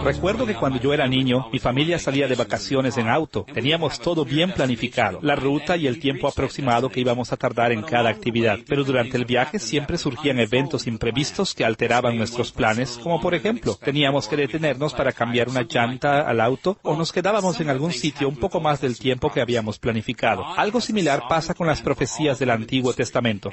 Recuerdo que cuando yo era niño, mi familia salía de vacaciones en auto. Teníamos todo bien planificado, la ruta y el tiempo aproximado que íbamos a tardar en cada actividad. Pero durante el viaje siempre surgían eventos imprevistos que alteraban nuestros planes, como por ejemplo, teníamos que detenernos para cambiar una llanta al auto o nos quedábamos en algún sitio un poco más del tiempo que habíamos planificado. Algo similar pasa con las profecías del Antiguo Testamento.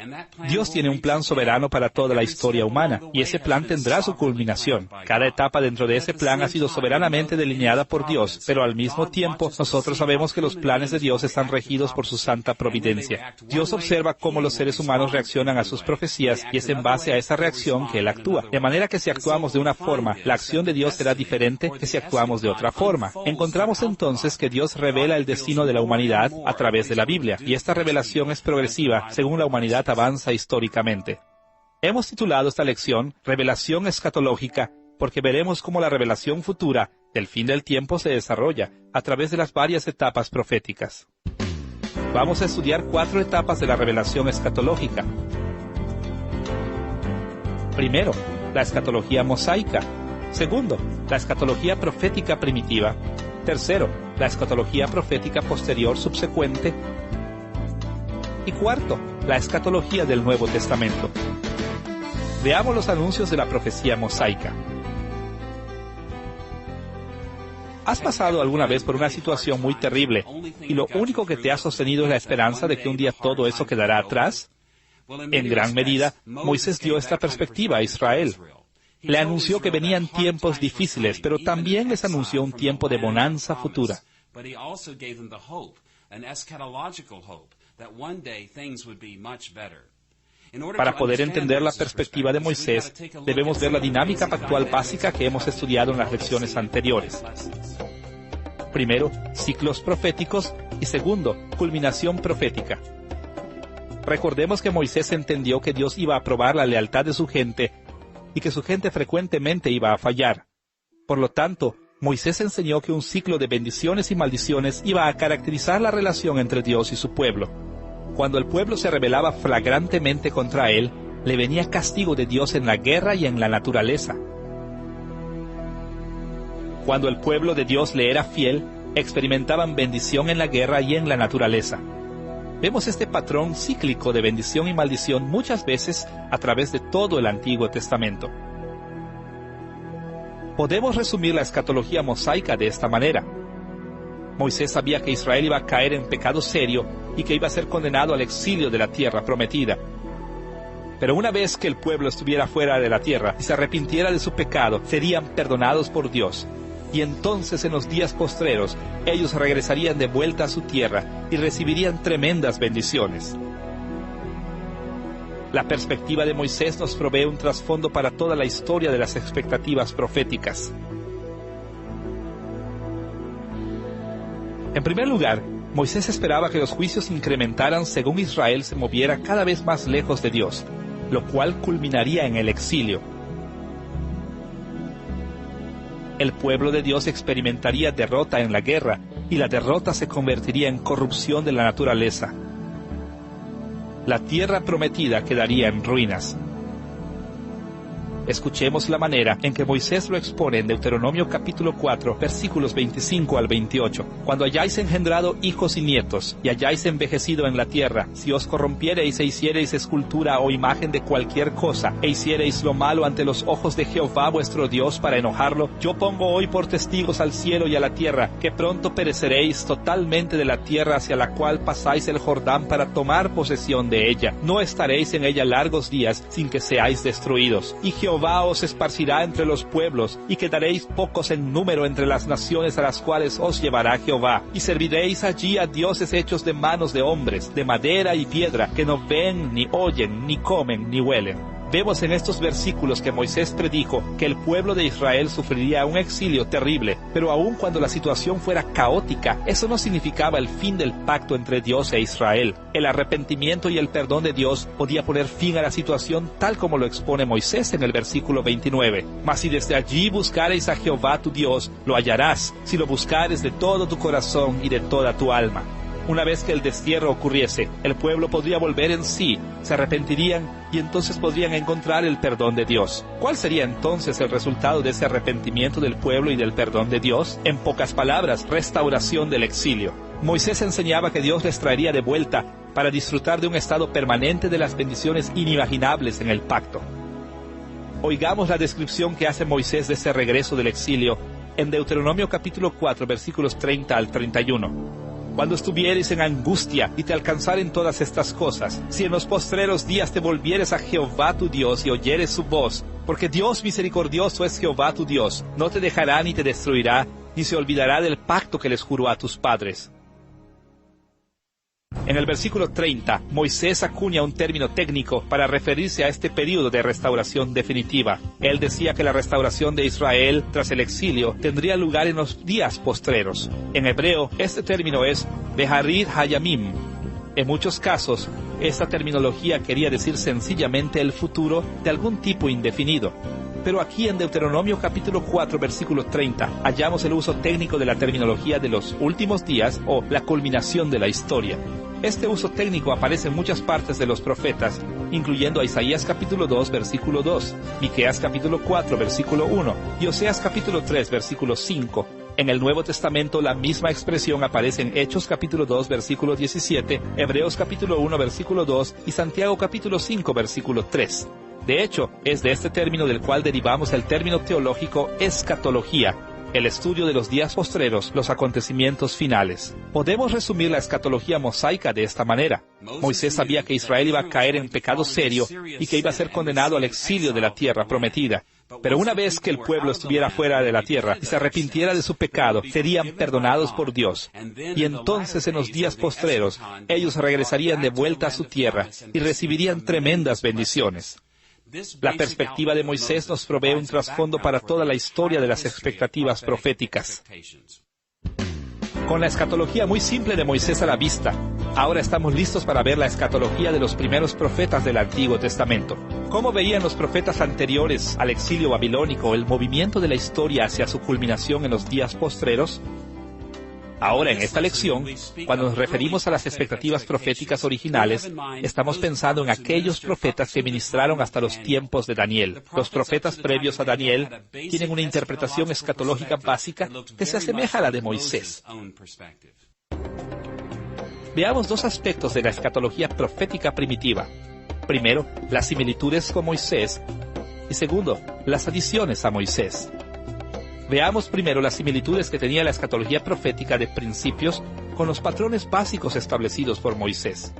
Dios tiene un plan soberano para toda la historia humana, y ese plan tendrá su culminación. Cada etapa dentro de ese plan ha sido soberanamente delineada por Dios, pero al mismo tiempo nosotros sabemos que los planes de Dios están regidos por su santa providencia. Dios observa cómo los seres humanos reaccionan a sus profecías y es en base a esa reacción que Él actúa. De manera que si actuamos de una forma, la acción de Dios será diferente que si actuamos de otra forma. Encontramos entonces que Dios revela el destino de la humanidad a través de la Biblia, y esta revelación es progresiva según la humanidad avanza históricamente. Hemos titulado esta lección Revelación Escatológica, porque veremos cómo la revelación futura del fin del tiempo se desarrolla a través de las varias etapas proféticas. Vamos a estudiar 4 etapas de la revelación escatológica. Primero, la escatología mosaica. Segundo, la escatología profética primitiva. Tercero, la escatología profética posterior subsecuente. Y cuarto, la escatología del Nuevo Testamento. Veamos los anuncios de la profecía mosaica. ¿Has pasado alguna vez por una situación muy terrible y lo único que te ha sostenido es la esperanza de que un día todo eso quedará atrás? En gran medida, Moisés dio esta perspectiva a Israel. Le anunció que venían tiempos difíciles, pero también les anunció un tiempo de bonanza futura. Para poder entender la perspectiva de Moisés, debemos ver la dinámica pactual básica que hemos estudiado en las lecciones anteriores. Primero, ciclos proféticos y segundo, culminación profética. Recordemos que Moisés entendió que Dios iba a probar la lealtad de su gente y que su gente frecuentemente iba a fallar. Por lo tanto, Moisés enseñó que un ciclo de bendiciones y maldiciones iba a caracterizar la relación entre Dios y su pueblo. Cuando el pueblo se rebelaba flagrantemente contra él, le venía castigo de Dios en la guerra y en la naturaleza. Cuando el pueblo de Dios le era fiel, experimentaban bendición en la guerra y en la naturaleza. Vemos este patrón cíclico de bendición y maldición muchas veces a través de todo el Antiguo Testamento. Podemos resumir la escatología mosaica de esta manera. Moisés sabía que Israel iba a caer en pecado serio y que iba a ser condenado al exilio de la tierra prometida. Pero una vez que el pueblo estuviera fuera de la tierra y se arrepintiera de su pecado, serían perdonados por Dios. Y entonces en los días postreros, ellos regresarían de vuelta a su tierra y recibirían tremendas bendiciones. La perspectiva de Moisés nos provee un trasfondo para toda la historia de las expectativas proféticas. En primer lugar, Moisés esperaba que los juicios incrementaran según Israel se moviera cada vez más lejos de Dios, lo cual culminaría en el exilio. El pueblo de Dios experimentaría derrota en la guerra, y la derrota se convertiría en corrupción de la naturaleza. La tierra prometida quedaría en ruinas. Escuchemos la manera en que Moisés lo expone en Deuteronomio capítulo 4, versículos 25 al 28. Cuando hayáis engendrado hijos y nietos, y hayáis envejecido en la tierra, si os corrompiereis e hiciereis escultura o imagen de cualquier cosa, e hiciereis lo malo ante los ojos de Jehová vuestro Dios para enojarlo, yo pongo hoy por testigos al cielo y a la tierra, que pronto pereceréis totalmente de la tierra hacia la cual pasáis el Jordán para tomar posesión de ella. No estaréis en ella largos días sin que seáis destruidos. Y Jehová os esparcirá entre los pueblos, y quedaréis pocos en número entre las naciones a las cuales os llevará Jehová. Y serviréis allí a dioses hechos de manos de hombres, de madera y piedra, que no ven, ni oyen, ni comen, ni huelen. Vemos en estos versículos que Moisés predijo que el pueblo de Israel sufriría un exilio terrible, pero aun cuando la situación fuera caótica, eso no significaba el fin del pacto entre Dios e Israel. El arrepentimiento y el perdón de Dios podía poner fin a la situación tal como lo expone Moisés en el versículo 29. Mas si desde allí buscareis a Jehová tu Dios, lo hallarás, si lo buscares de todo tu corazón y de toda tu alma. Una vez que el destierro ocurriese, el pueblo podría volver en sí, se arrepentirían y entonces podrían encontrar el perdón de Dios. ¿Cuál sería entonces el resultado de ese arrepentimiento del pueblo y del perdón de Dios? En pocas palabras, restauración del exilio. Moisés enseñaba que Dios les traería de vuelta para disfrutar de un estado permanente de las bendiciones inimaginables en el pacto. Oigamos la descripción que hace Moisés de ese regreso del exilio en Deuteronomio capítulo 4, versículos 30 al 31. Cuando estuvieres en angustia y te alcanzaren todas estas cosas, si en los postreros días te volvieres a Jehová tu Dios y oyeres su voz, porque Dios misericordioso es Jehová tu Dios, no te dejará ni te destruirá, ni se olvidará del pacto que les juró a tus padres. En el versículo 30, Moisés acuña un término técnico para referirse a este periodo de restauración definitiva. Él decía que la restauración de Israel tras el exilio tendría lugar en los días postreros. En hebreo, este término es Beharit Hayamim. En muchos casos, esta terminología quería decir sencillamente el futuro de algún tipo indefinido. Pero aquí en Deuteronomio capítulo 4, versículo 30, hallamos el uso técnico de la terminología de los últimos días o la culminación de la historia. Este uso técnico aparece en muchas partes de los profetas, incluyendo a Isaías capítulo 2, versículo 2, Miqueas capítulo 4, versículo 1, y Oseas capítulo 3, versículo 5. En el Nuevo Testamento la misma expresión aparece en Hechos capítulo 2, versículo 17, Hebreos capítulo 1, versículo 2 y Santiago capítulo 5, versículo 3. De hecho, es de este término del cual derivamos el término teológico escatología, el estudio de los días postreros, los acontecimientos finales. Podemos resumir la escatología mosaica de esta manera. Moisés sabía que Israel iba a caer en pecado serio y que iba a ser condenado al exilio de la tierra prometida. Pero una vez que el pueblo estuviera fuera de la tierra y se arrepintiera de su pecado, serían perdonados por Dios. Y entonces en los días postreros, ellos regresarían de vuelta a su tierra y recibirían tremendas bendiciones. La perspectiva de Moisés nos provee un trasfondo para toda la historia de las expectativas proféticas. Con la escatología muy simple de Moisés a la vista, ahora estamos listos para ver la escatología de los primeros profetas del Antiguo Testamento. ¿Cómo veían los profetas anteriores al exilio babilónico el movimiento de la historia hacia su culminación en los días postreros? Ahora, en esta lección, cuando nos referimos a las expectativas proféticas originales, estamos pensando en aquellos profetas que ministraron hasta los tiempos de Daniel. Los profetas previos a Daniel tienen una interpretación escatológica básica que se asemeja a la de Moisés. Veamos dos aspectos de la escatología profética primitiva. Primero, las similitudes con Moisés, y segundo, las adiciones a Moisés. Veamos primero las similitudes que tenía la escatología profética de principios con los patrones básicos establecidos por Moisés.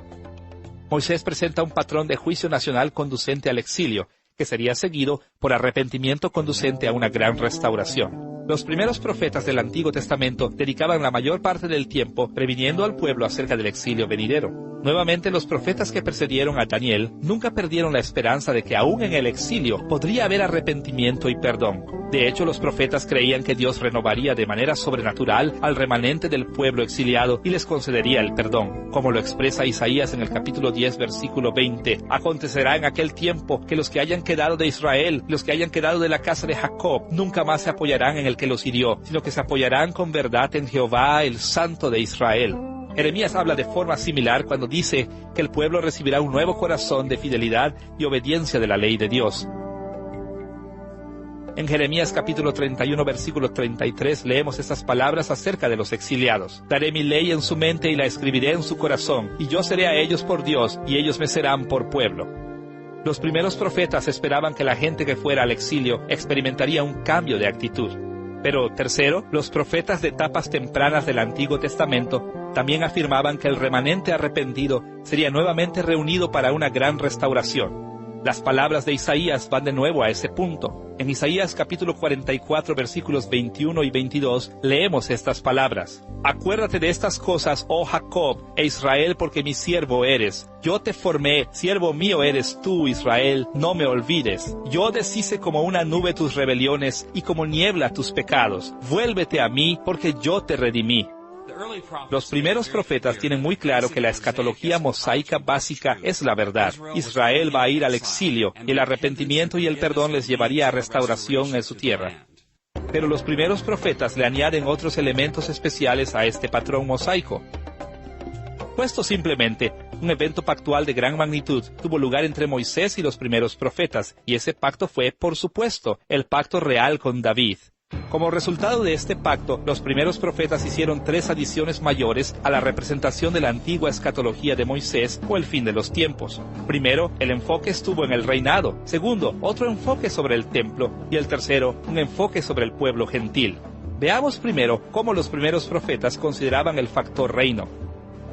Moisés presenta un patrón de juicio nacional conducente al exilio, que sería seguido por arrepentimiento conducente a una gran restauración. Los primeros profetas del Antiguo Testamento dedicaban la mayor parte del tiempo previniendo al pueblo acerca del exilio venidero. Nuevamente, los profetas que precedieron a Daniel nunca perdieron la esperanza de que aún en el exilio podría haber arrepentimiento y perdón. De hecho, los profetas creían que Dios renovaría de manera sobrenatural al remanente del pueblo exiliado y les concedería el perdón. Como lo expresa Isaías en el capítulo 10, versículo 20, acontecerá en aquel tiempo que los que hayan quedado de Israel, los que hayan quedado de la casa de Jacob, nunca más se apoyarán en el que los hirió, sino que se apoyarán con verdad en Jehová, el Santo de Israel. Jeremías habla de forma similar cuando dice que el pueblo recibirá un nuevo corazón de fidelidad y obediencia de la ley de Dios. En Jeremías capítulo 31, versículo 33, leemos estas palabras acerca de los exiliados. Daré mi ley en su mente y la escribiré en su corazón, y yo seré a ellos por Dios, y ellos me serán por pueblo. Los primeros profetas esperaban que la gente que fuera al exilio experimentaría un cambio de actitud. Pero tercero, los profetas de etapas tempranas del Antiguo Testamento también afirmaban que el remanente arrepentido sería nuevamente reunido para una gran restauración. Las palabras de Isaías van de nuevo a ese punto. En Isaías capítulo 44, versículos 21 y 22, leemos estas palabras. Acuérdate de estas cosas, oh Jacob, e Israel, porque mi siervo eres. Yo te formé, siervo mío eres tú, Israel, no me olvides. Yo deshice como una nube tus rebeliones y como niebla tus pecados. Vuélvete a mí, porque yo te redimí. Los primeros profetas tienen muy claro que la escatología mosaica básica es la verdad. Israel va a ir al exilio, y el arrepentimiento y el perdón les llevaría a restauración en su tierra. Pero los primeros profetas le añaden otros elementos especiales a este patrón mosaico. Puesto simplemente, un evento pactual de gran magnitud tuvo lugar entre Moisés y los primeros profetas, y ese pacto fue, por supuesto, el pacto real con David. Como resultado de este pacto, los primeros profetas hicieron 3 adiciones mayores a la representación de la antigua escatología de Moisés o el fin de los tiempos. Primero, el enfoque estuvo en el reinado. Segundo, otro enfoque sobre el templo. Y el tercero, un enfoque sobre el pueblo gentil. Veamos primero cómo los primeros profetas consideraban el factor reino.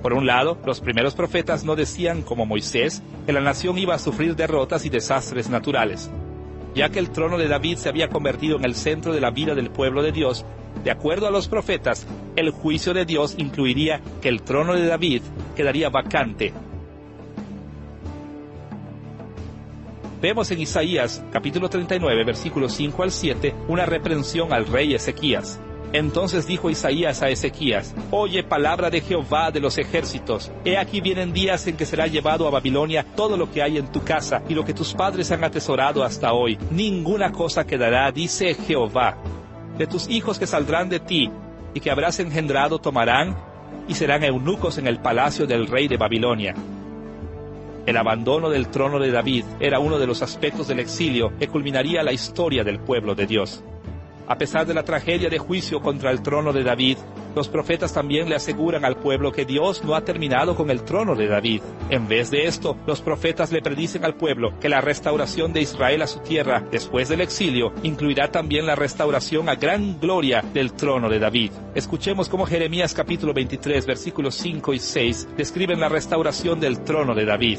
Por un lado, los primeros profetas no decían, como Moisés, que la nación iba a sufrir derrotas y desastres naturales. Ya que el trono de David se había convertido en el centro de la vida del pueblo de Dios, de acuerdo a los profetas, el juicio de Dios incluiría que el trono de David quedaría vacante. Vemos en Isaías, capítulo 39, versículos 5 al 7, una reprensión al rey Ezequías. Entonces dijo Isaías a Ezequías: «Oye palabra de Jehová de los ejércitos. He aquí vienen días en que será llevado a Babilonia todo lo que hay en tu casa y lo que tus padres han atesorado hasta hoy. Ninguna cosa quedará, dice Jehová. De tus hijos que saldrán de ti y que habrás engendrado tomarán y serán eunucos en el palacio del rey de Babilonia». El abandono del trono de David era uno de los aspectos del exilio que culminaría la historia del pueblo de Dios. A pesar de la tragedia de juicio contra el trono de David, los profetas también le aseguran al pueblo que Dios no ha terminado con el trono de David. En vez de esto, los profetas le predicen al pueblo que la restauración de Israel a su tierra después del exilio incluirá también la restauración a gran gloria del trono de David. Escuchemos cómo Jeremías capítulo 23, versículos 5 y 6 describen la restauración del trono de David.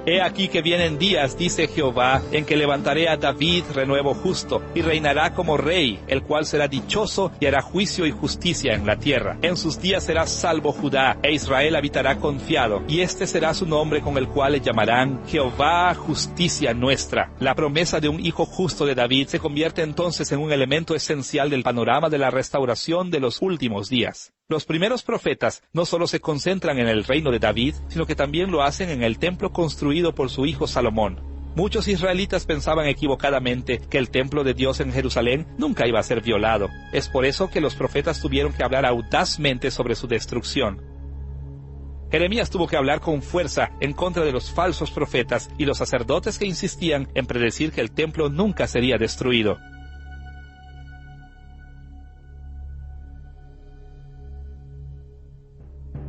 He aquí que vienen días, dice Jehová, en que levantaré a David renuevo justo, y reinará como rey, el cual será dichoso y hará juicio y justicia en la tierra. En sus días será salvo Judá, e Israel habitará confiado, y este será su nombre con el cual le llamarán Jehová, justicia nuestra. La promesa de un hijo justo de David se convierte entonces en un elemento esencial del panorama de la restauración de los últimos días. Los primeros profetas no solo se concentran en el reino de David, sino que también lo hacen en el templo construido por su hijo Salomón. Muchos israelitas pensaban equivocadamente que el templo de Dios en Jerusalén nunca iba a ser violado. Es por eso que los profetas tuvieron que hablar audazmente sobre su destrucción. Jeremías tuvo que hablar con fuerza en contra de los falsos profetas y los sacerdotes que insistían en predecir que el templo nunca sería destruido.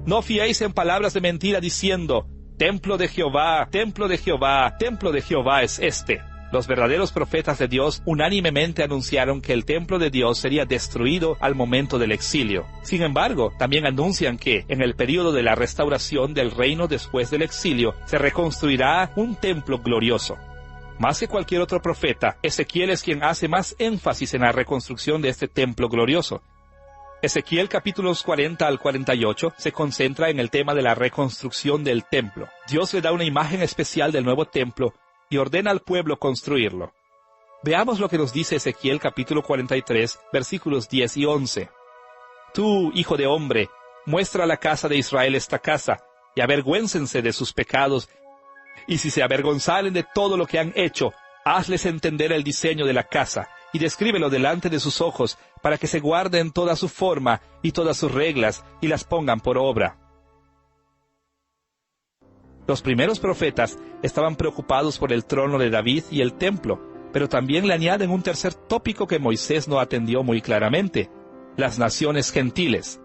No fiéis en palabras de mentira diciendo: templo de Jehová, templo de Jehová, templo de Jehová es este. Los verdaderos profetas de Dios unánimemente anunciaron que el templo de Dios sería destruido al momento del exilio. Sin embargo, también anuncian que, en el período de la restauración del reino después del exilio, se reconstruirá un templo glorioso. Más que cualquier otro profeta, Ezequiel es quien hace más énfasis en la reconstrucción de este templo glorioso. Ezequiel capítulos 40 al 48 se concentra en el tema de la reconstrucción del templo. Dios le da una imagen especial del nuevo templo y ordena al pueblo construirlo. Veamos lo que nos dice Ezequiel capítulo 43, versículos 10 y 11. Tú, hijo de hombre, muestra a la casa de Israel esta casa, y avergüéncense de sus pecados, y si se avergonzaren de todo lo que han hecho, hazles entender el diseño de la casa, y descríbelo delante de sus ojos, para que se guarden toda su forma y todas sus reglas, y las pongan por obra. Los primeros profetas estaban preocupados por el trono de David y el templo, pero también le añaden un tercer tópico que Moisés no atendió muy claramente: las naciones gentiles.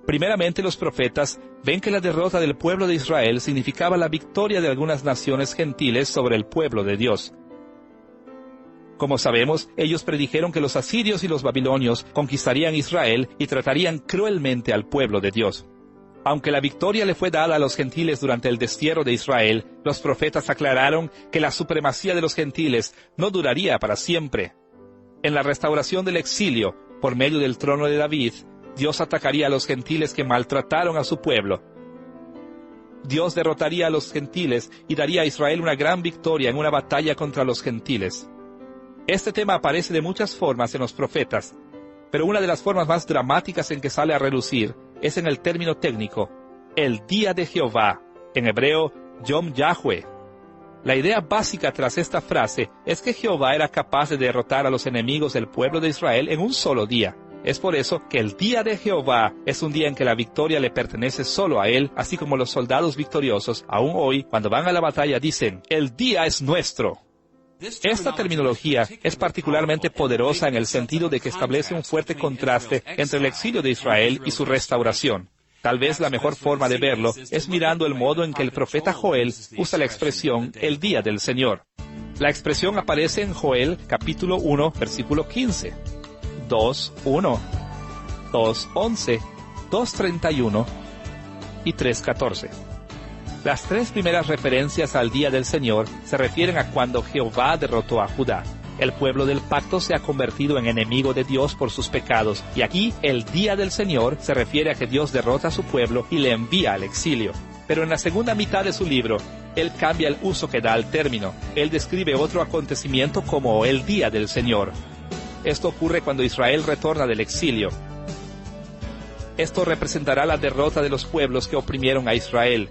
Primeramente, los profetas ven que la derrota del pueblo de Israel significaba la victoria de algunas naciones gentiles sobre el pueblo de Dios. Como sabemos, ellos predijeron que los asirios y los babilonios conquistarían Israel y tratarían cruelmente al pueblo de Dios. Aunque la victoria le fue dada a los gentiles durante el destierro de Israel, los profetas aclararon que la supremacía de los gentiles no duraría para siempre. En la restauración del exilio, por medio del trono de David, Dios atacaría a los gentiles que maltrataron a su pueblo. Dios derrotaría a los gentiles y daría a Israel una gran victoria en una batalla contra los gentiles. Este tema aparece de muchas formas en los profetas, pero una de las formas más dramáticas en que sale a relucir es en el término técnico, el día de Jehová, en hebreo, Yom Yahweh. La idea básica tras esta frase es que Jehová era capaz de derrotar a los enemigos del pueblo de Israel en un solo día. Es por eso que el día de Jehová es un día en que la victoria le pertenece solo a Él, así como los soldados victoriosos, aún hoy, cuando van a la batalla, dicen, el día es nuestro. Esta terminología es particularmente poderosa en el sentido de que establece un fuerte contraste entre el exilio de Israel y su restauración. Tal vez la mejor forma de verlo es mirando el modo en que el profeta Joel usa la expresión el día del Señor. La expresión aparece en Joel capítulo 1, versículo 15. 2:1, 2:11, 2:31 y 3:14. Las tres primeras referencias al día del Señor se refieren a cuando Jehová derrotó a Judá. El pueblo del pacto se ha convertido en enemigo de Dios por sus pecados, y aquí el día del Señor se refiere a que Dios derrota a su pueblo y le envía al exilio. Pero en la segunda mitad de su libro, él cambia el uso que da al término. Él describe otro acontecimiento como el día del Señor. Esto ocurre cuando Israel retorna del exilio. Esto representará la derrota de los pueblos que oprimieron a Israel.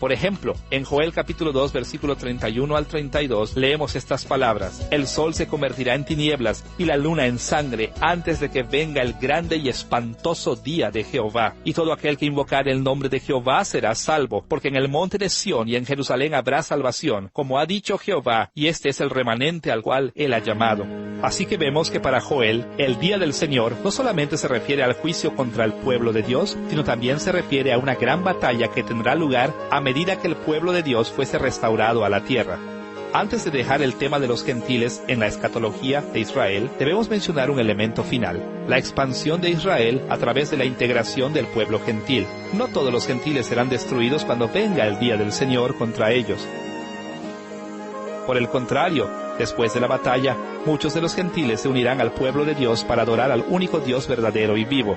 Por ejemplo, en Joel capítulo 2, versículo 31 al 32, leemos estas palabras. El sol se convertirá en tinieblas y la luna en sangre antes de que venga el grande y espantoso día de Jehová. Y todo aquel que invocare el nombre de Jehová será salvo, porque en el monte de Sión y en Jerusalén habrá salvación, como ha dicho Jehová, y este es el remanente al cual él ha llamado. Así que vemos que para Joel, el día del Señor no solamente se refiere al juicio contra el pueblo de Dios, sino también se refiere a una gran batalla que tendrá lugar a medida que el pueblo de Dios fuese restaurado a la tierra. Antes de dejar el tema de los gentiles en la escatología de Israel, debemos mencionar un elemento final, la expansión de Israel a través de la integración del pueblo gentil. No todos los gentiles serán destruidos cuando venga el día del Señor contra ellos. Por el contrario, después de la batalla, muchos de los gentiles se unirán al pueblo de Dios para adorar al único Dios verdadero y vivo.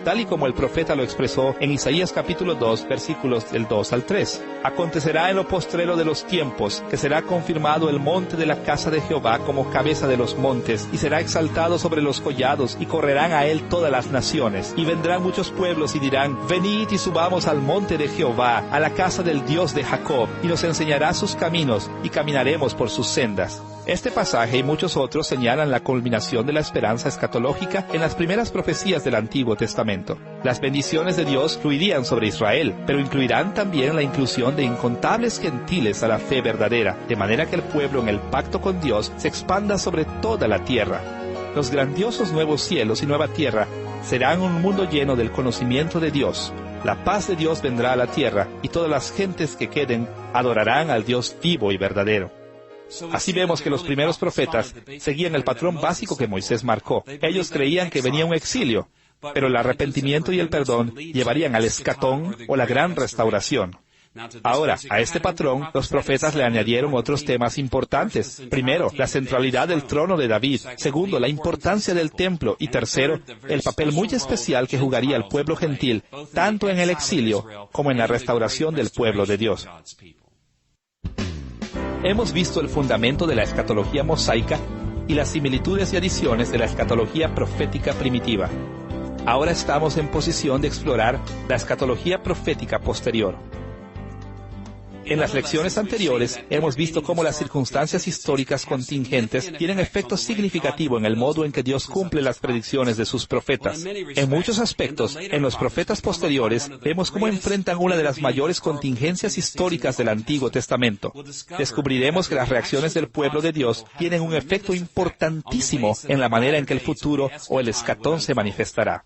Tal y como el profeta lo expresó en Isaías capítulo 2, versículos del 2 al 3. Acontecerá en lo postrero de los tiempos, que será confirmado el monte de la casa de Jehová como cabeza de los montes, y será exaltado sobre los collados, y correrán a él todas las naciones. Y vendrán muchos pueblos y dirán, venid y subamos al monte de Jehová, a la casa del Dios de Jacob, y nos enseñará sus caminos, y caminaremos por sus sendas. Este pasaje y muchos otros señalan la culminación de la esperanza escatológica en las primeras profecías del Antiguo Testamento. Las bendiciones de Dios fluirían sobre Israel, pero incluirán también la inclusión de incontables gentiles a la fe verdadera, de manera que el pueblo en el pacto con Dios se expanda sobre toda la tierra. Los grandiosos nuevos cielos y nueva tierra serán un mundo lleno del conocimiento de Dios. La paz de Dios vendrá a la tierra, y todas las gentes que queden adorarán al Dios vivo y verdadero. Así vemos que los primeros profetas seguían el patrón básico que Moisés marcó. Ellos creían que venía un exilio, pero el arrepentimiento y el perdón llevarían al escatón o la gran restauración. Ahora, a este patrón, los profetas le añadieron otros temas importantes. Primero, la centralidad del trono de David. Segundo, la importancia del templo. Y tercero, el papel muy especial que jugaría el pueblo gentil, tanto en el exilio como en la restauración del pueblo de Dios. Hemos visto el fundamento de la escatología mosaica y las similitudes y adiciones de la escatología profética primitiva. Ahora estamos en posición de explorar la escatología profética posterior. En las lecciones anteriores hemos visto cómo las circunstancias históricas contingentes tienen efecto significativo en el modo en que Dios cumple las predicciones de sus profetas. En muchos aspectos, en los profetas posteriores, vemos cómo enfrentan una de las mayores contingencias históricas del Antiguo Testamento. Descubriremos que las reacciones del pueblo de Dios tienen un efecto importantísimo en la manera en que el futuro o el escatón se manifestará.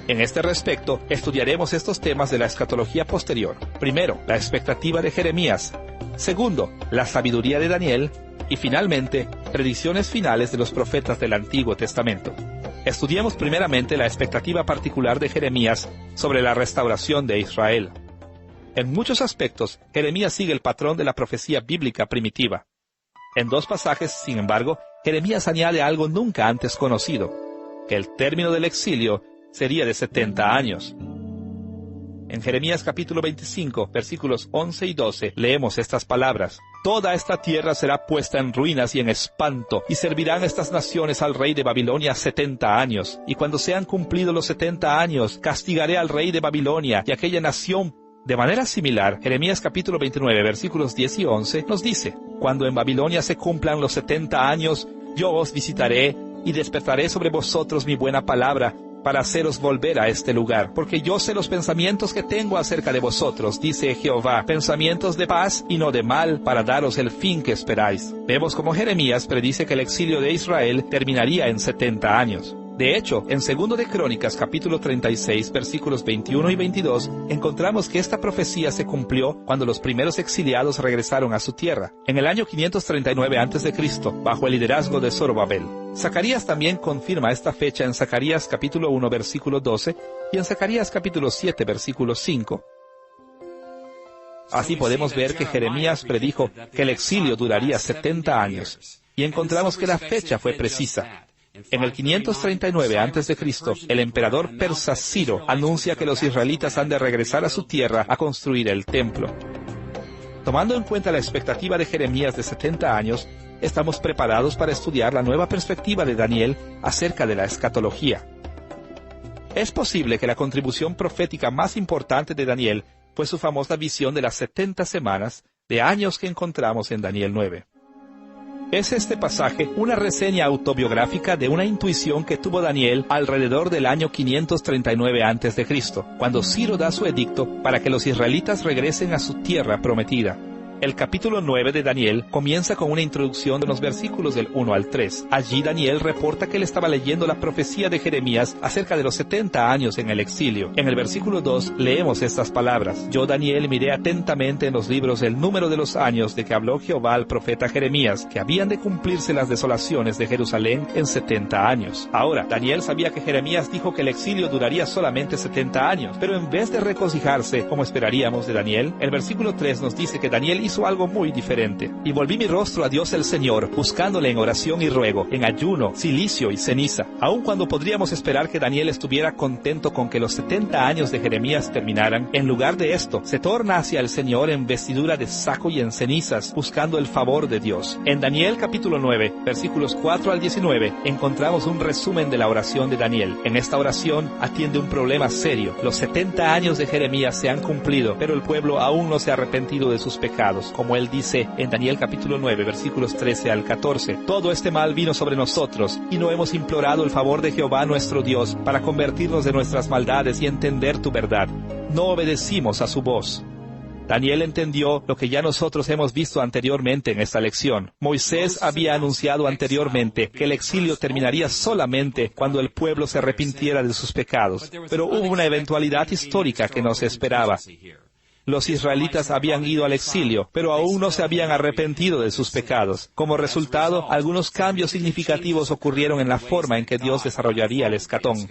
En este respecto, estudiaremos estos temas de la escatología posterior. Primero, la expectativa de Jeremías. Segundo, la sabiduría de Daniel. Y finalmente, predicciones finales de los profetas del Antiguo Testamento. Estudiemos primeramente la expectativa particular de Jeremías sobre la restauración de Israel. En muchos aspectos, Jeremías sigue el patrón de la profecía bíblica primitiva. En dos pasajes, sin embargo, Jeremías añade algo nunca antes conocido, que el término del exilio sería de 70 años. En Jeremías capítulo 25, versículos 11 y 12, leemos estas palabras. Toda esta tierra será puesta en ruinas y en espanto, y servirán estas naciones al rey de Babilonia 70 años. Y cuando sean cumplidos los 70 años, castigaré al rey de Babilonia y aquella nación. De manera similar, Jeremías capítulo 29, versículos 10 y 11, nos dice, cuando en Babilonia se cumplan los 70 años, yo os visitaré y despertaré sobre vosotros mi buena palabra, para haceros volver a este lugar. Porque yo sé los pensamientos que tengo acerca de vosotros, dice Jehová, pensamientos de paz y no de mal, para daros el fin que esperáis. Vemos como Jeremías predice que el exilio de Israel terminaría en 70 años. De hecho, en 2 de Crónicas, capítulo 36, versículos 21 y 22, encontramos que esta profecía se cumplió cuando los primeros exiliados regresaron a su tierra, en el año 539 a.C., bajo el liderazgo de Zorobabel. Zacarías también confirma esta fecha en Zacarías capítulo 1, versículo 12, y en Zacarías capítulo 7, versículo 5. Así podemos ver que Jeremías predijo que el exilio duraría 70 años, y encontramos que la fecha fue precisa. En el 539 a.C., el emperador persa Ciro anuncia que los israelitas han de regresar a su tierra a construir el templo. Tomando en cuenta la expectativa de Jeremías de 70 años, estamos preparados para estudiar la nueva perspectiva de Daniel acerca de la escatología. Es posible que la contribución profética más importante de Daniel fue su famosa visión de las 70 semanas de años que encontramos en Daniel 9. Es este pasaje una reseña autobiográfica de una intuición que tuvo Daniel alrededor del año 539 a.C., cuando Ciro da su edicto para que los israelitas regresen a su tierra prometida. El capítulo 9 de Daniel comienza con una introducción de los versículos del 1 al 3. Allí Daniel reporta que él estaba leyendo la profecía de Jeremías acerca de los 70 años en el exilio. En el versículo 2 leemos estas palabras: Yo, Daniel, miré atentamente en los libros el número de los años de que habló Jehová al profeta Jeremías, que habían de cumplirse las desolaciones de Jerusalén en 70 años. Ahora, Daniel sabía que Jeremías dijo que el exilio duraría solamente 70 años, pero en vez de regocijarse, como esperaríamos de Daniel, el versículo 3 nos dice que Daniel hizo algo muy diferente. Y volví mi rostro a Dios el Señor, buscándole en oración y ruego, en ayuno, cilicio y ceniza. Aun cuando podríamos esperar que Daniel estuviera contento con que los 70 años de Jeremías terminaran, en lugar de esto, se torna hacia el Señor en vestidura de saco y en cenizas, buscando el favor de Dios. En Daniel capítulo 9, versículos 4 al 19, encontramos un resumen de la oración de Daniel. En esta oración atiende un problema serio. Los 70 años de Jeremías se han cumplido, pero el pueblo aún no se ha arrepentido de sus pecados. Como él dice en Daniel capítulo 9, versículos 13 al 14, todo este mal vino sobre nosotros, y no hemos implorado el favor de Jehová nuestro Dios, para convertirnos de nuestras maldades y entender tu verdad. No obedecimos a su voz. Daniel entendió lo que ya nosotros hemos visto anteriormente en esta lección. Moisés había anunciado anteriormente que el exilio terminaría solamente cuando el pueblo se arrepintiera de sus pecados, pero hubo una eventualidad histórica que nos esperaba. Los israelitas habían ido al exilio, pero aún no se habían arrepentido de sus pecados. Como resultado, algunos cambios significativos ocurrieron en la forma en que Dios desarrollaría el escatón.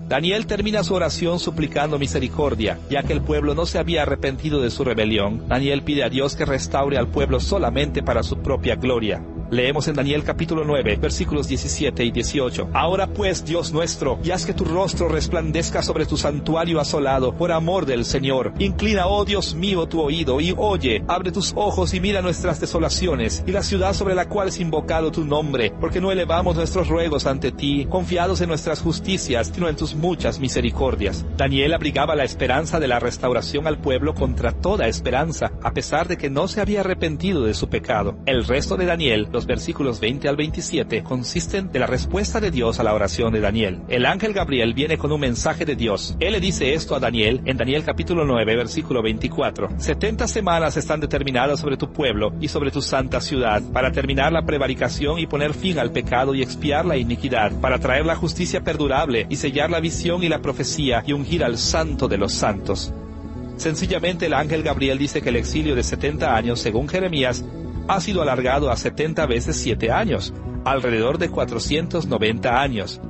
Daniel termina su oración suplicando misericordia, ya que el pueblo no se había arrepentido de su rebelión. Daniel pide a Dios que restaure al pueblo solamente para su propia gloria. Leemos en Daniel capítulo 9, versículos 17 y 18. Ahora pues, Dios nuestro, y haz que tu rostro resplandezca sobre tu santuario asolado, por amor del Señor. Inclina, oh Dios mío, tu oído, y oye, abre tus ojos y mira nuestras desolaciones, y la ciudad sobre la cual es invocado tu nombre, porque no elevamos nuestros ruegos ante ti, confiados en nuestras justicias, sino en tus muchas misericordias. Daniel abrigaba la esperanza de la restauración al pueblo contra toda esperanza, a pesar de que no se había arrepentido de su pecado. El resto de Daniel, los versículos 20 al 27, consisten de la respuesta de Dios a la oración de Daniel. El ángel Gabriel viene con un mensaje de Dios. Él le dice esto a Daniel en Daniel capítulo 9, versículo 24. 70 semanas están determinadas sobre tu pueblo y sobre tu santa ciudad, para terminar la prevaricación y poner fin al pecado y expiar la iniquidad, para traer la justicia perdurable y sellar la visión y la profecía y ungir al santo de los santos. Sencillamente el ángel Gabriel dice que el exilio de 70 años, según Jeremías, ha sido alargado a 70 veces 7 años, alrededor de 490 años.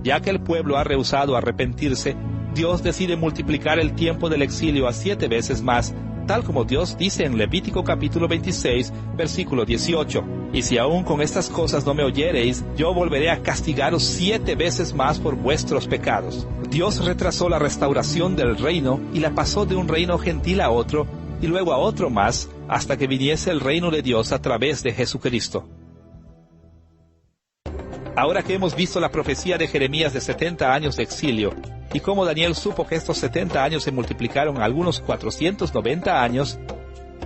Ya que el pueblo ha rehusado arrepentirse, Dios decide multiplicar el tiempo del exilio a 7 veces más, tal como Dios dice en Levítico capítulo 26, versículo 18. Y si aún con estas cosas no me oyereis, yo volveré a castigaros 7 veces más por vuestros pecados. Dios retrasó la restauración del reino y la pasó de un reino gentil a otro, y luego a otro más, hasta que viniese el reino de Dios a través de Jesucristo. Ahora que hemos visto la profecía de Jeremías de 70 años de exilio, y cómo Daniel supo que estos 70 años se multiplicaron a algunos 490 años,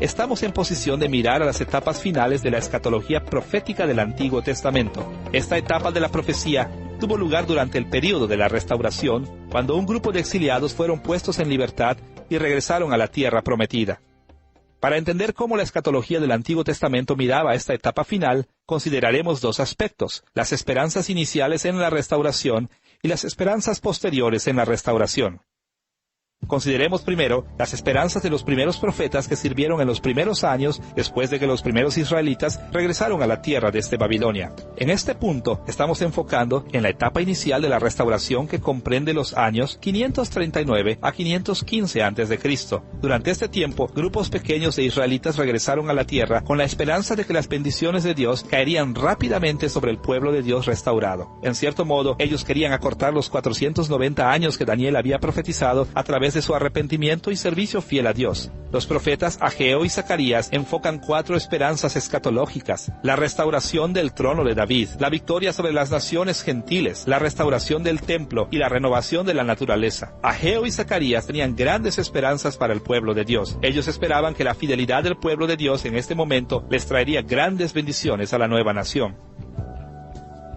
Estamos en posición de mirar a las etapas finales de la escatología profética del Antiguo Testamento. Esta etapa de la profecía tuvo lugar durante el período de la Restauración, cuando un grupo de exiliados fueron puestos en libertad y regresaron a la tierra prometida. Para entender cómo la escatología del Antiguo Testamento miraba esta etapa final, consideraremos dos aspectos: las esperanzas iniciales en la Restauración y las esperanzas posteriores en la Restauración. Consideremos primero las esperanzas de los primeros profetas que sirvieron en los primeros años después de que los primeros israelitas regresaron a la tierra desde Babilonia. En este punto estamos enfocando en la etapa inicial de la restauración que comprende los años 539 a 515 a.C. Durante este tiempo, grupos pequeños de israelitas regresaron a la tierra con la esperanza de que las bendiciones de Dios caerían rápidamente sobre el pueblo de Dios restaurado. En cierto modo, ellos querían acortar los 490 años que Daniel había profetizado a través de su arrepentimiento y servicio fiel a Dios. Los profetas Ageo y Zacarías enfocan 4 esperanzas escatológicas: la restauración del trono de David, la victoria sobre las naciones gentiles, la restauración del templo y la renovación de la naturaleza. Ageo y Zacarías tenían grandes esperanzas para el pueblo de Dios. Ellos esperaban que la fidelidad del pueblo de Dios en este momento les traería grandes bendiciones a la nueva nación.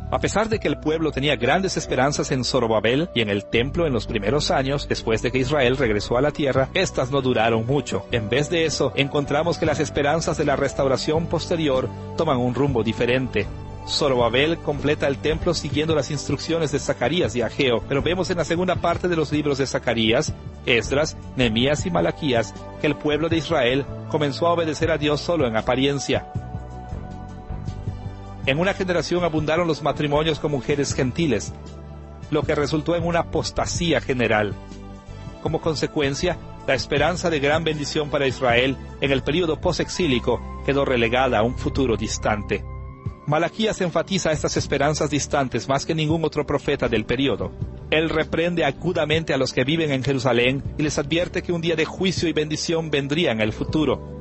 A pesar de que el pueblo tenía grandes esperanzas en Zorobabel y en el templo en los primeros años, después de que Israel regresó a la tierra, estas no duraron mucho. En vez de eso, encontramos que las esperanzas de la restauración posterior toman un rumbo diferente. Zorobabel completa el templo siguiendo las instrucciones de Zacarías y Ageo, pero vemos en la segunda parte de los libros de Zacarías, Esdras, Nehemías y Malaquías que el pueblo de Israel comenzó a obedecer a Dios solo en apariencia. En una generación abundaron los matrimonios con mujeres gentiles, lo que resultó en una apostasía general. Como consecuencia, la esperanza de gran bendición para Israel en el período posexílico quedó relegada a un futuro distante. Malaquías enfatiza estas esperanzas distantes más que ningún otro profeta del período. Él reprende agudamente a los que viven en Jerusalén y les advierte que un día de juicio y bendición vendría en el futuro.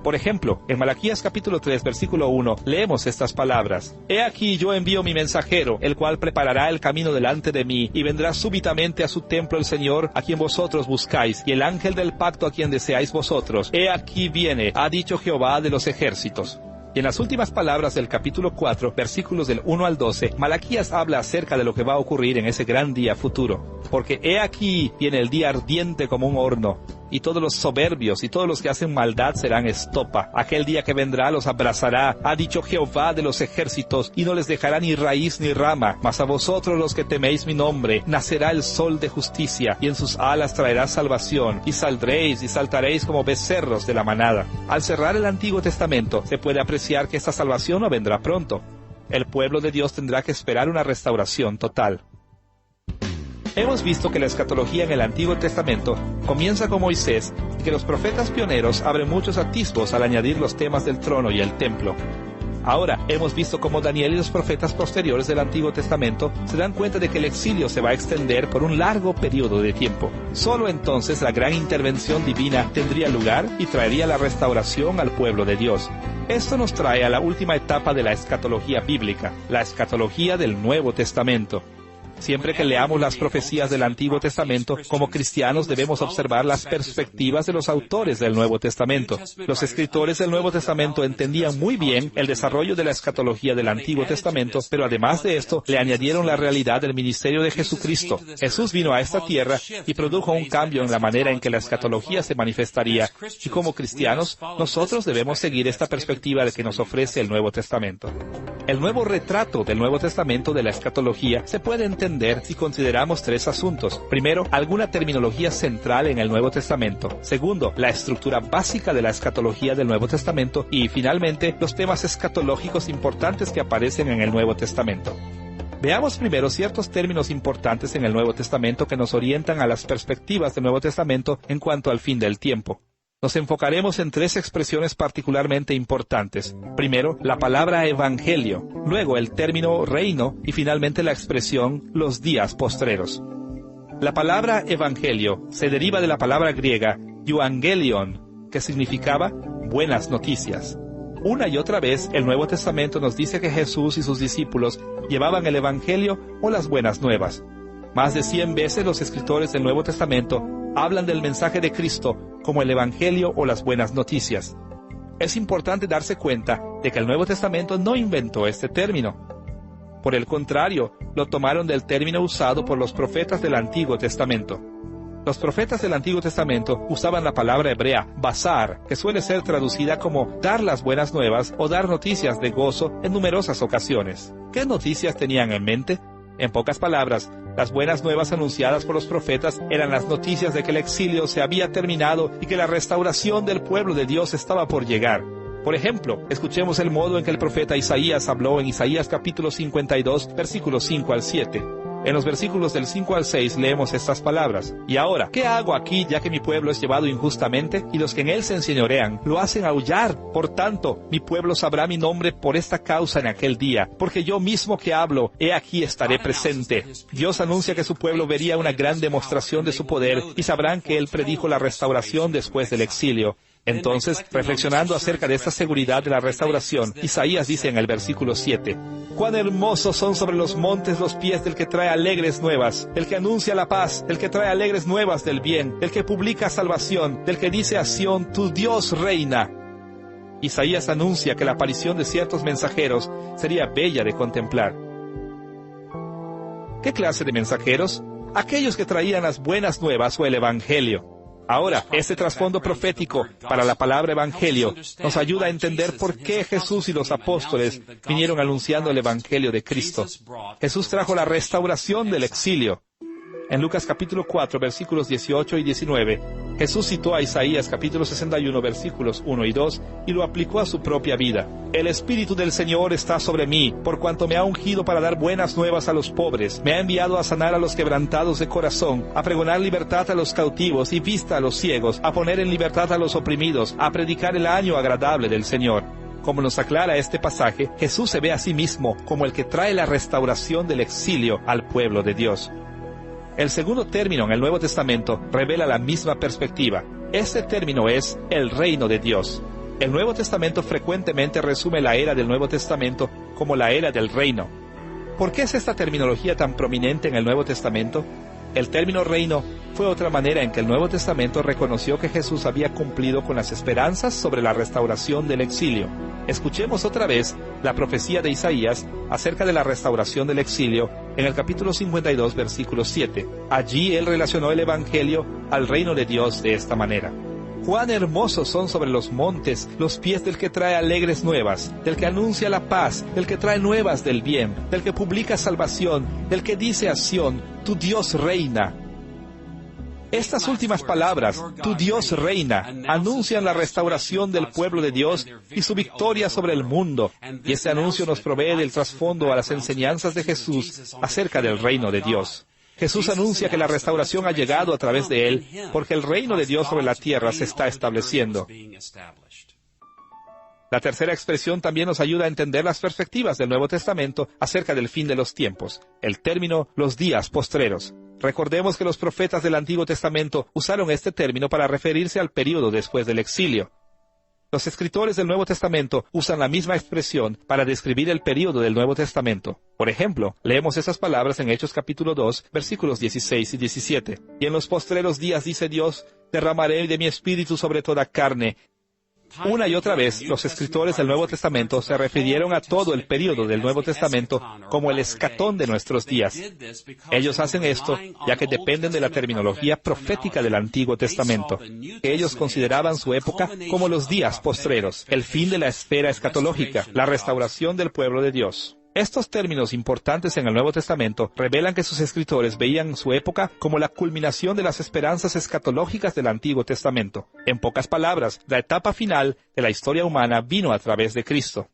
Por ejemplo, en Malaquías capítulo 3, versículo 1, leemos estas palabras: «He aquí yo envío mi mensajero, el cual preparará el camino delante de mí, y vendrá súbitamente a su templo el Señor, a quien vosotros buscáis, y el ángel del pacto a quien deseáis vosotros. He aquí viene, ha dicho Jehová de los ejércitos». Y en las últimas palabras del capítulo 4, versículos del 1 al 12, Malaquías habla acerca de lo que va a ocurrir en ese gran día futuro. Porque he aquí viene el día ardiente como un horno, y todos los soberbios y todos los que hacen maldad serán estopa. Aquel día que vendrá los abrazará, ha dicho Jehová de los ejércitos, y no les dejará ni raíz ni rama. Mas a vosotros los que teméis mi nombre, nacerá el sol de justicia, y en sus alas traerá salvación, y saldréis y saltaréis como becerros de la manada. Al cerrar el Antiguo Testamento, se puede apreciar que esta salvación no vendrá pronto. El pueblo de Dios tendrá que esperar una restauración total. Hemos visto que la escatología en el Antiguo Testamento comienza con Moisés y que los profetas pioneros abren muchos atisbos al añadir los temas del trono y el templo. Ahora hemos visto cómo Daniel y los profetas posteriores del Antiguo Testamento se dan cuenta de que el exilio se va a extender por un largo periodo de tiempo. Solo entonces la gran intervención divina tendría lugar y traería la restauración al pueblo de Dios. Esto nos trae a la última etapa de la escatología bíblica, la escatología del Nuevo Testamento. Siempre que leamos las profecías del Antiguo Testamento, como cristianos debemos observar las perspectivas de los autores del Nuevo Testamento. Los escritores del Nuevo Testamento entendían muy bien el desarrollo de la escatología del Antiguo Testamento, pero además de esto, le añadieron la realidad del ministerio de Jesucristo. Jesús vino a esta tierra y produjo un cambio en la manera en que la escatología se manifestaría, y como cristianos, nosotros debemos seguir esta perspectiva que nos ofrece el Nuevo Testamento. El nuevo retrato del Nuevo Testamento de la escatología se puede entender si consideramos 3 asuntos. Primero, alguna terminología central en el Nuevo Testamento. Segundo, la estructura básica de la escatología del Nuevo Testamento. Y finalmente, los temas escatológicos importantes que aparecen en el Nuevo Testamento. Veamos primero ciertos términos importantes en el Nuevo Testamento que nos orientan a las perspectivas del Nuevo Testamento en cuanto al fin del tiempo. Nos enfocaremos en 3 expresiones particularmente importantes. Primero, la palabra evangelio, luego el término reino y finalmente la expresión los días postreros. La palabra evangelio se deriva de la palabra griega euangelion, que significaba buenas noticias. Una y otra vez el Nuevo Testamento nos dice que Jesús y sus discípulos llevaban el evangelio o las buenas nuevas. Más de 100 veces los escritores del Nuevo Testamento hablan del mensaje de Cristo como el Evangelio o las buenas noticias. Es importante darse cuenta de que el Nuevo Testamento no inventó este término. Por el contrario, lo tomaron del término usado por los profetas del Antiguo Testamento. Los profetas del Antiguo Testamento usaban la palabra hebrea, basar, que suele ser traducida como dar las buenas nuevas o dar noticias de gozo en numerosas ocasiones. ¿Qué noticias tenían en mente? En pocas palabras, las buenas nuevas anunciadas por los profetas eran las noticias de que el exilio se había terminado y que la restauración del pueblo de Dios estaba por llegar. Por ejemplo, escuchemos el modo en que el profeta Isaías habló en Isaías capítulo 52, versículos 5 al 7. En los versículos del 5 al 6 leemos estas palabras. Y ahora, ¿qué hago aquí ya que mi pueblo es llevado injustamente y los que en él se enseñorean lo hacen aullar? Por tanto, mi pueblo sabrá mi nombre por esta causa en aquel día, porque yo mismo que hablo, he aquí estaré presente. Dios anuncia que su pueblo vería una gran demostración de su poder y sabrán que él predijo la restauración después del exilio. Entonces, reflexionando acerca de esta seguridad de la restauración, Isaías dice en el versículo 7, «Cuán hermosos son sobre los montes los pies del que trae alegres nuevas, el que anuncia la paz, el que trae alegres nuevas del bien, el que publica salvación, del que dice a Sión, tu Dios reina». Isaías anuncia que la aparición de ciertos mensajeros sería bella de contemplar. ¿Qué clase de mensajeros? Aquellos que traían las buenas nuevas o el Evangelio. Ahora, este trasfondo profético para la palabra evangelio nos ayuda a entender por qué Jesús y los apóstoles vinieron anunciando el evangelio de Cristo. Jesús trajo la restauración del exilio. En Lucas capítulo 4, versículos 18 y 19, Jesús citó a Isaías capítulo 61, versículos 1 y 2, y lo aplicó a su propia vida. «El Espíritu del Señor está sobre mí, por cuanto me ha ungido para dar buenas nuevas a los pobres. Me ha enviado a sanar a los quebrantados de corazón, a pregonar libertad a los cautivos y vista a los ciegos, a poner en libertad a los oprimidos, a predicar el año agradable del Señor». Como nos aclara este pasaje, Jesús se ve a sí mismo como el que trae la restauración del exilio al pueblo de Dios. El segundo término en el Nuevo Testamento revela la misma perspectiva. Este término es el reino de Dios. El Nuevo Testamento frecuentemente resume la era del Nuevo Testamento como la era del reino. ¿Por qué es esta terminología tan prominente en el Nuevo Testamento? El término reino fue otra manera en que el Nuevo Testamento reconoció que Jesús había cumplido con las esperanzas sobre la restauración del exilio. Escuchemos otra vez la profecía de Isaías acerca de la restauración del exilio en el capítulo 52, versículo 7. Allí él relacionó el Evangelio al reino de Dios de esta manera. «Cuán hermosos son sobre los montes los pies del que trae alegres nuevas, del que anuncia la paz, del que trae nuevas del bien, del que publica salvación, del que dice a Sión, tu Dios reina». Estas últimas palabras, tu Dios reina, anuncian la restauración del pueblo de Dios y su victoria sobre el mundo. Y este anuncio nos provee del trasfondo a las enseñanzas de Jesús acerca del reino de Dios. Jesús anuncia que la restauración ha llegado a través de él, porque el reino de Dios sobre la tierra se está estableciendo. La tercera expresión también nos ayuda a entender las perspectivas del Nuevo Testamento acerca del fin de los tiempos, el término los días postreros. Recordemos que los profetas del Antiguo Testamento usaron este término para referirse al período después del exilio. Los escritores del Nuevo Testamento usan la misma expresión para describir el período del Nuevo Testamento. Por ejemplo, leemos esas palabras en Hechos capítulo 2, versículos 16 y 17. «Y en los postreros días, dice Dios, derramaré de mi espíritu sobre toda carne». Una y otra vez, los escritores del Nuevo Testamento se refirieron a todo el período del Nuevo Testamento como el escatón de nuestros días. Ellos hacen esto ya que dependen de la terminología profética del Antiguo Testamento, que ellos consideraban su época como los días postreros, el fin de la esfera escatológica, la restauración del pueblo de Dios. Estos términos importantes en el Nuevo Testamento revelan que sus escritores veían su época como la culminación de las esperanzas escatológicas del Antiguo Testamento. En pocas palabras, la etapa final de la historia humana vino a través de Cristo.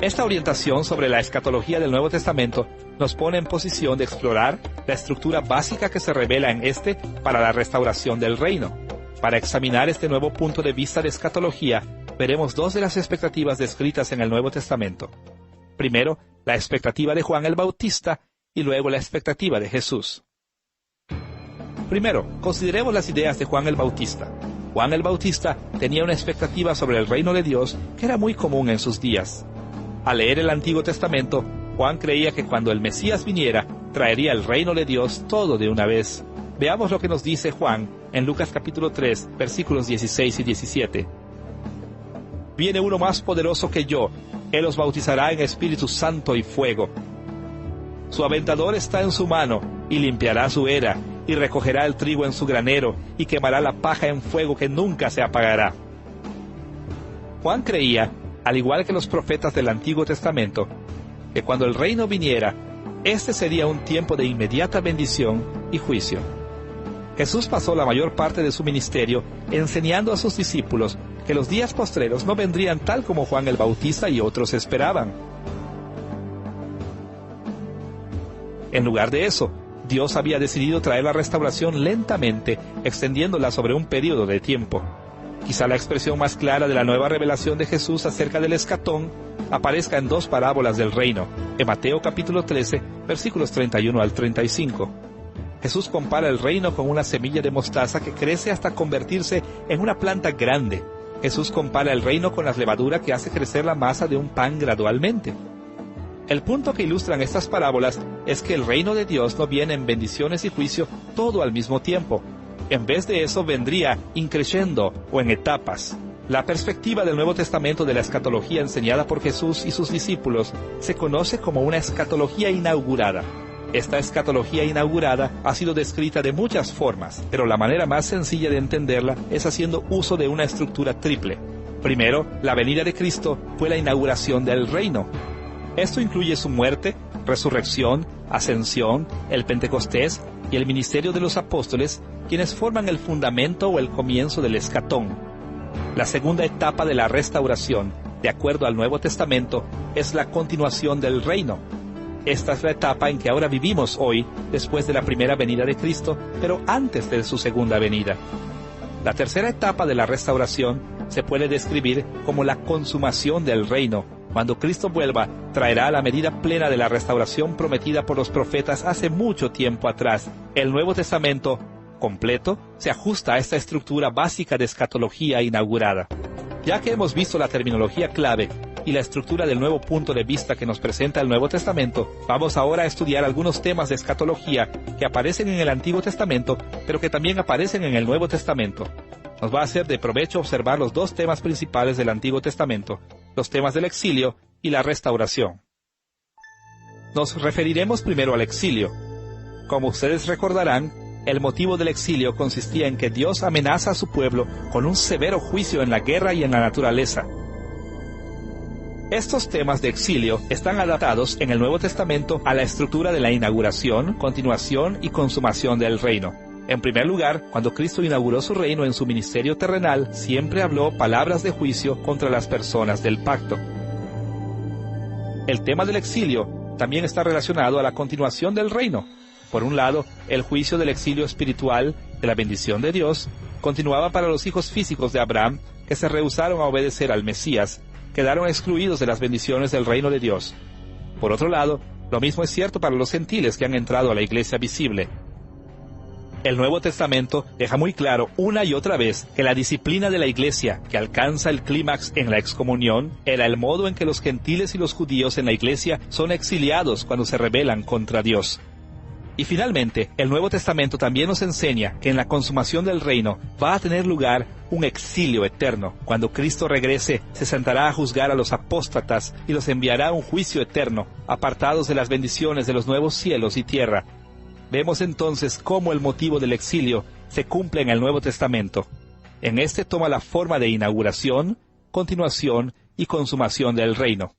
Esta orientación sobre la escatología del Nuevo Testamento nos pone en posición de explorar la estructura básica que se revela en este para la restauración del reino. Para examinar este nuevo punto de vista de escatología, veremos dos de las expectativas descritas en el Nuevo Testamento. Primero, la expectativa de Juan el Bautista y luego la expectativa de Jesús. Primero, consideremos las ideas de Juan el Bautista. Juan el Bautista tenía una expectativa sobre el reino de Dios que era muy común en sus días. Al leer el Antiguo Testamento, Juan creía que cuando el Mesías viniera, traería el reino de Dios todo de una vez. Veamos lo que nos dice Juan en Lucas capítulo 3, versículos 16 y 17. Viene uno más poderoso que yo, él os bautizará en Espíritu Santo y fuego. Su aventador está en su mano, y limpiará su era, y recogerá el trigo en su granero, y quemará la paja en fuego que nunca se apagará. Juan creía, al igual que los profetas del Antiguo Testamento, que cuando el reino viniera, este sería un tiempo de inmediata bendición y juicio. Jesús pasó la mayor parte de su ministerio enseñando a sus discípulos que los días postreros no vendrían tal como Juan el Bautista y otros esperaban. En lugar de eso, Dios había decidido traer la restauración lentamente, extendiéndola sobre un periodo de tiempo. Quizá la expresión más clara de la nueva revelación de Jesús acerca del escatón aparezca en dos parábolas del reino, en Mateo capítulo 13, versículos 31 al 35. Jesús compara el reino con una semilla de mostaza que crece hasta convertirse en una planta grande. Jesús compara el reino con la levadura que hace crecer la masa de un pan gradualmente. El punto que ilustran estas parábolas es que el reino de Dios no viene en bendiciones y juicio todo al mismo tiempo. En vez de eso vendría increciendo o en etapas. La perspectiva del Nuevo Testamento de la escatología enseñada por Jesús y sus discípulos se conoce como una escatología inaugurada. Esta escatología inaugurada ha sido descrita de muchas formas, pero la manera más sencilla de entenderla es haciendo uso de una estructura triple. Primero, la venida de Cristo fue la inauguración del reino. Esto incluye su muerte, resurrección, ascensión, el Pentecostés y el ministerio de los apóstoles, quienes forman el fundamento o el comienzo del escatón. La segunda etapa de la restauración, de acuerdo al Nuevo Testamento, es la continuación del reino. Esta es la etapa en que ahora vivimos hoy, después de la primera venida de Cristo, pero antes de su segunda venida. La tercera etapa de la restauración se puede describir como la consumación del reino. Cuando Cristo vuelva, traerá la medida plena de la restauración prometida por los profetas hace mucho tiempo atrás. El Nuevo Testamento completo se ajusta a esta estructura básica de escatología inaugurada. Ya que hemos visto la terminología clave y la estructura del nuevo punto de vista que nos presenta el Nuevo Testamento, vamos ahora a estudiar algunos temas de escatología que aparecen en el Antiguo Testamento, pero que también aparecen en el Nuevo Testamento. Nos va a ser de provecho observar los dos temas principales del Antiguo Testamento, los temas del exilio y la restauración. Nos referiremos primero al exilio. Como ustedes recordarán, el motivo del exilio consistía en que Dios amenaza a su pueblo con un severo juicio en la guerra y en la naturaleza. Estos temas de exilio están adaptados en el Nuevo Testamento a la estructura de la inauguración, continuación y consumación del reino. En primer lugar, cuando Cristo inauguró su reino en su ministerio terrenal, siempre habló palabras de juicio contra las personas del pacto. El tema del exilio también está relacionado a la continuación del reino. Por un lado, el juicio del exilio espiritual, de la bendición de Dios, continuaba para los hijos físicos de Abraham, que se rehusaron a obedecer al Mesías, quedaron excluidos de las bendiciones del reino de Dios. Por otro lado, lo mismo es cierto para los gentiles que han entrado a la iglesia visible. El Nuevo Testamento deja muy claro una y otra vez que la disciplina de la iglesia, que alcanza el clímax en la excomunión, era el modo en que los gentiles y los judíos en la iglesia son exiliados cuando se rebelan contra Dios. Y finalmente, el Nuevo Testamento también nos enseña que en la consumación del reino va a tener lugar un exilio eterno. Cuando Cristo regrese, se sentará a juzgar a los apóstatas y los enviará a un juicio eterno, apartados de las bendiciones de los nuevos cielos y tierra. Vemos entonces cómo el motivo del exilio se cumple en el Nuevo Testamento. En este toma la forma de inauguración, continuación y consumación del reino.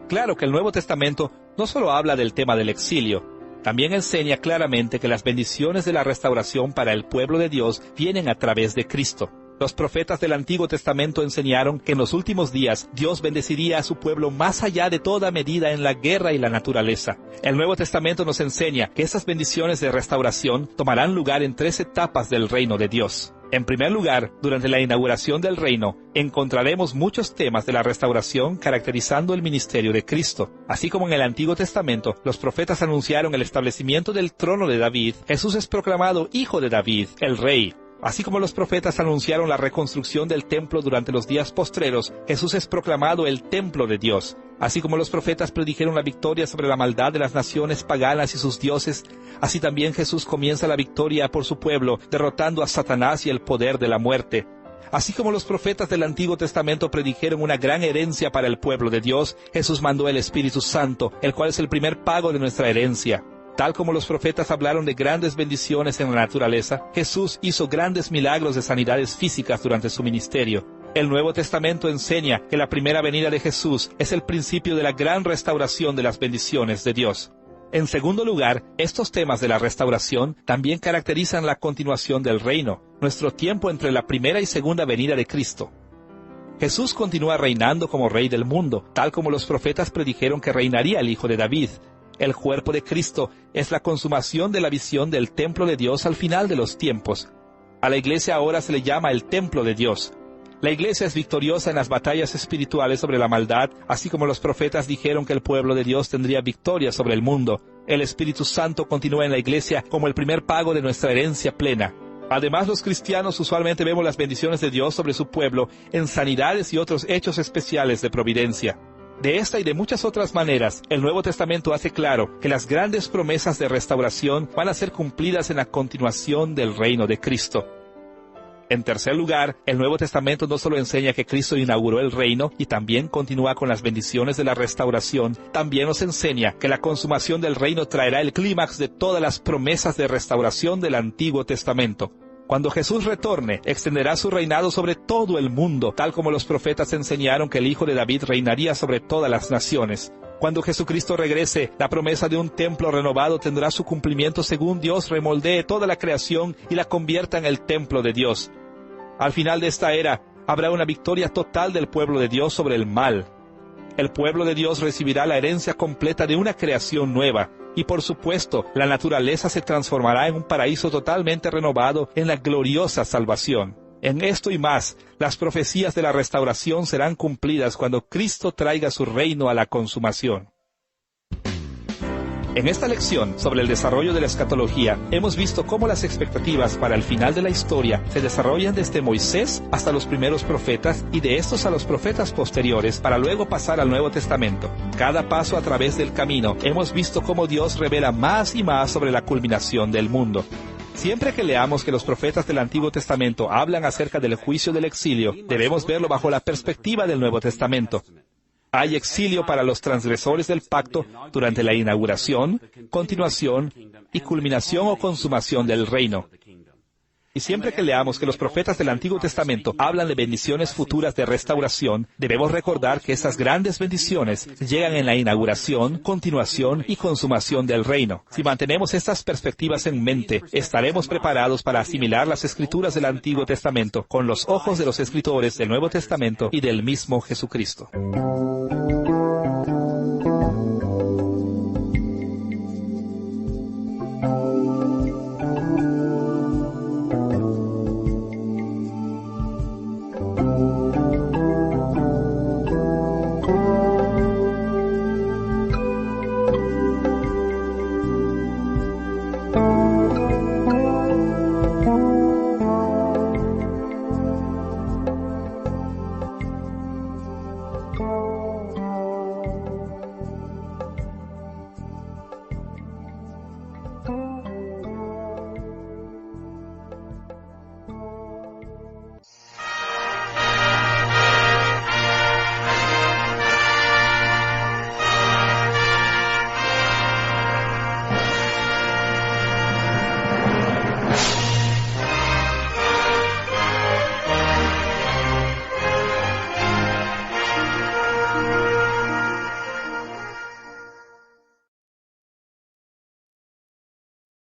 Claro que el Nuevo Testamento no solo habla del tema del exilio, también enseña claramente que las bendiciones de la restauración para el pueblo de Dios vienen a través de Cristo. Los profetas del Antiguo Testamento enseñaron que en los últimos días Dios bendeciría a su pueblo más allá de toda medida en la guerra y la naturaleza. El Nuevo Testamento nos enseña que esas bendiciones de restauración tomarán lugar en 3 etapas del reino de Dios. En primer lugar, durante la inauguración del reino, encontraremos muchos temas de la restauración caracterizando el ministerio de Cristo. Así como en el Antiguo Testamento, los profetas anunciaron el establecimiento del trono de David, Jesús es proclamado hijo de David, el rey. Así como los profetas anunciaron la reconstrucción del templo durante los días postreros, Jesús es proclamado el templo de Dios. Así como los profetas predijeron la victoria sobre la maldad de las naciones paganas y sus dioses, así también Jesús comienza la victoria por su pueblo, derrotando a Satanás y el poder de la muerte. Así como los profetas del Antiguo Testamento predijeron una gran herencia para el pueblo de Dios, Jesús mandó el Espíritu Santo, el cual es el primer pago de nuestra herencia. Tal como los profetas hablaron de grandes bendiciones en la naturaleza, Jesús hizo grandes milagros de sanidades físicas durante su ministerio. El Nuevo Testamento enseña que la primera venida de Jesús es el principio de la gran restauración de las bendiciones de Dios. En segundo lugar, estos temas de la restauración también caracterizan la continuación del reino, nuestro tiempo entre la primera y segunda venida de Cristo. Jesús continúa reinando como Rey del mundo, tal como los profetas predijeron que reinaría el Hijo de David. El cuerpo de Cristo es la consumación de la visión del templo de Dios al final de los tiempos. A la iglesia ahora se le llama el templo de Dios. La iglesia es victoriosa en las batallas espirituales sobre la maldad, así como los profetas dijeron que el pueblo de Dios tendría victoria sobre el mundo. El Espíritu Santo continúa en la iglesia como el primer pago de nuestra herencia plena. Además, los cristianos usualmente vemos las bendiciones de Dios sobre su pueblo en sanidades y otros hechos especiales de providencia. De esta y de muchas otras maneras, el Nuevo Testamento hace claro que las grandes promesas de restauración van a ser cumplidas en la continuación del reino de Cristo. En tercer lugar, el Nuevo Testamento no solo enseña que Cristo inauguró el reino y también continúa con las bendiciones de la restauración, también nos enseña que la consumación del reino traerá el clímax de todas las promesas de restauración del Antiguo Testamento. Cuando Jesús retorne, extenderá su reinado sobre todo el mundo, tal como los profetas enseñaron que el Hijo de David reinaría sobre todas las naciones. Cuando Jesucristo regrese, la promesa de un templo renovado tendrá su cumplimiento según Dios remoldee toda la creación y la convierta en el templo de Dios. Al final de esta era, habrá una victoria total del pueblo de Dios sobre el mal. El pueblo de Dios recibirá la herencia completa de una creación nueva, y por supuesto, la naturaleza se transformará en un paraíso totalmente renovado en la gloriosa salvación. En esto y más, las profecías de la restauración serán cumplidas cuando Cristo traiga su reino a la consumación. En esta lección sobre el desarrollo de la escatología, hemos visto cómo las expectativas para el final de la historia se desarrollan desde Moisés hasta los primeros profetas y de estos a los profetas posteriores para luego pasar al Nuevo Testamento. Cada paso a través del camino, hemos visto cómo Dios revela más y más sobre la culminación del mundo. Siempre que leamos que los profetas del Antiguo Testamento hablan acerca del juicio del exilio, debemos verlo bajo la perspectiva del Nuevo Testamento. Hay exilio para los transgresores del pacto durante la inauguración, continuación y culminación o consumación del reino. Y siempre que leamos que los profetas del Antiguo Testamento hablan de bendiciones futuras de restauración, debemos recordar que esas grandes bendiciones llegan en la inauguración, continuación y consumación del reino. Si mantenemos estas perspectivas en mente, estaremos preparados para asimilar las escrituras del Antiguo Testamento con los ojos de los escritores del Nuevo Testamento y del mismo Jesucristo.